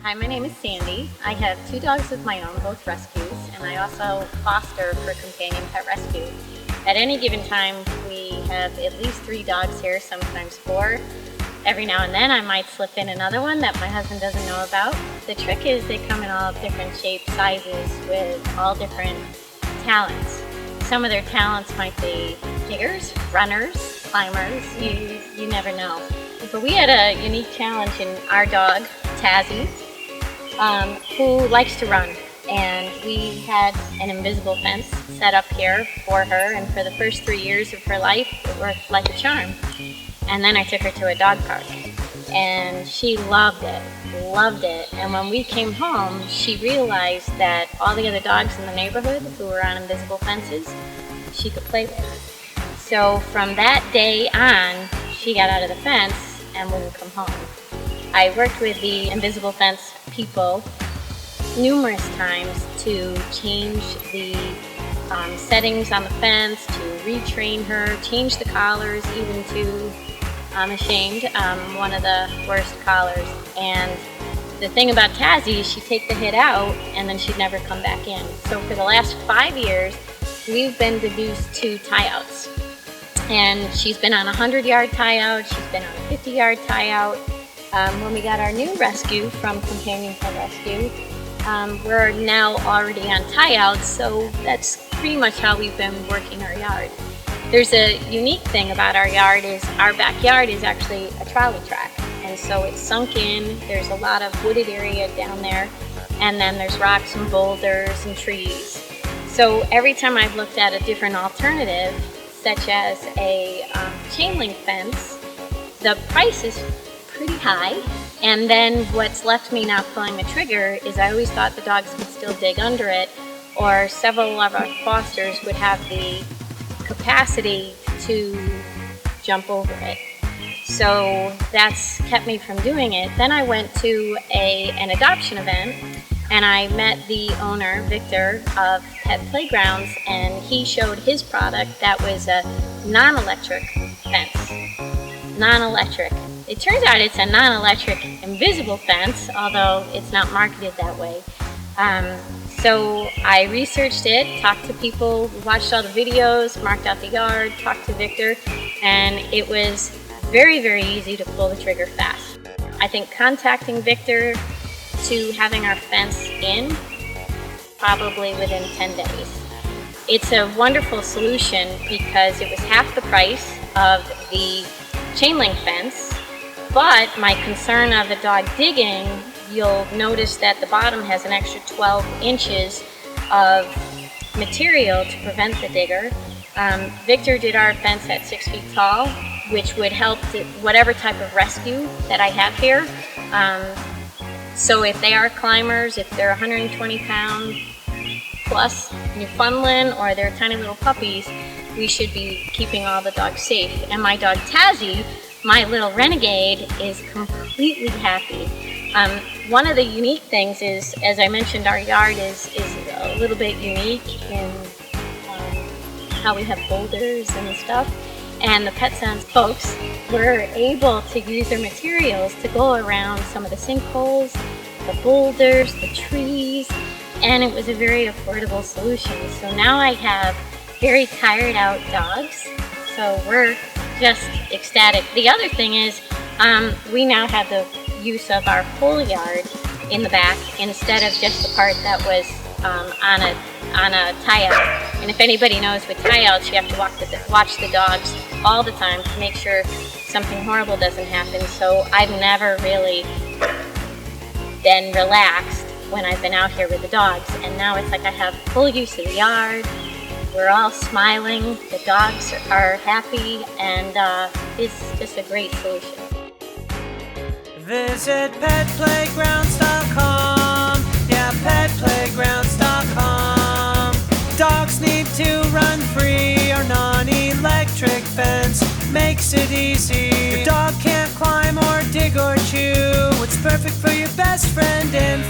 Hi, my name is Sandy. I have 2 dogs of my own, both rescues, and I also foster for companion pet rescue. At any given time, we have at least 3 dogs here, sometimes 4. Every now and then I might slip in another one that my husband doesn't know about. The trick is they come in all different shapes, sizes, with all different talents. Some of their talents might be diggers, runners, climbers, you never know. But we had a unique challenge in our dog, Tazzy, who likes to run. And we had an invisible fence set up here for her, and for the first 3 years of her life, it worked like a charm. And then I took her to a dog park, and she loved it. And when we came home, she realized that all the other dogs in the neighborhood who were on invisible fences, she could play with. So from that day on, she got out of the fence and wouldn't come home. I worked with the invisible fence people numerous times to change the settings on the fence, to retrain her, change the collars, even to, I'm ashamed, one of the worst collars. And the thing about Tazzy is she'd take the hit out and then she'd never come back in. So for the last 5 years, we've been reduced to tie-outs. And she's been on a 100-yard tie-out, she's been on a 50-yard tie-out. When we got our new rescue from Companion Pet Rescue, we're now already on tie-outs, so that's pretty much how we've been working our yard. There's a unique thing about our yard is our backyard is actually a trolley track, and so it's sunk in. There's a lot of wooded area down there, and then there's rocks and boulders and trees. So every time I've looked at a different alternative, such as a chain link fence, the price is pretty high. And then what's left me not pulling the trigger is I always thought the dogs could still dig under it, or several of our fosters would have the capacity to jump over it. So that's kept me from doing it. Then I went to an adoption event, and I met the owner, Victor, of Pet Playgrounds, and he showed his product that was a non-electric fence. Non-electric. It turns out it's a non-electric invisible fence, although it's not marketed that way. So I researched it, talked to people, watched all the videos, marked out the yard, talked to Victor, and it was very, very easy to pull the trigger fast. I think contacting Victor to having our fence in, probably within 10 days. It's a wonderful solution because it was half the price of the chain link fence, but my concern of a dog digging, you'll notice that the bottom has an extra 12 inches of material to prevent the digger. Victor did our fence at 6 feet tall, which would help whatever type of rescue that I have here. So if they are climbers, if they're 120-pound plus Newfoundland, or they're tiny little puppies, we should be keeping all the dogs safe. And my dog Tazzy, my little renegade, is completely happy. One of the unique things is, as I mentioned, our yard is a little bit unique in how we have boulders and stuff. And the Pet Sense folks were able to use their materials to go around some of the sinkholes, the boulders, the trees, and it was a very affordable solution. So now I have very tired out dogs, so we're just ecstatic. The other thing is we now have the use of our whole yard in the back instead of just the part that was on a tie-out. And if anybody knows with tie-outs, you have to watch the dogs all the time to make sure something horrible doesn't happen. So I've never really been relaxed when I've been out here with the dogs, and now it's like I have full use of the yard. We're all smiling, the dogs are happy, and it's just a great solution. Visit petplaygrounds.com. Yeah, petplaygrounds.com. Dogs need to run free. Our non-electric fence makes it easy. Your dog can't climb or dig or chew. It's perfect for your best friend and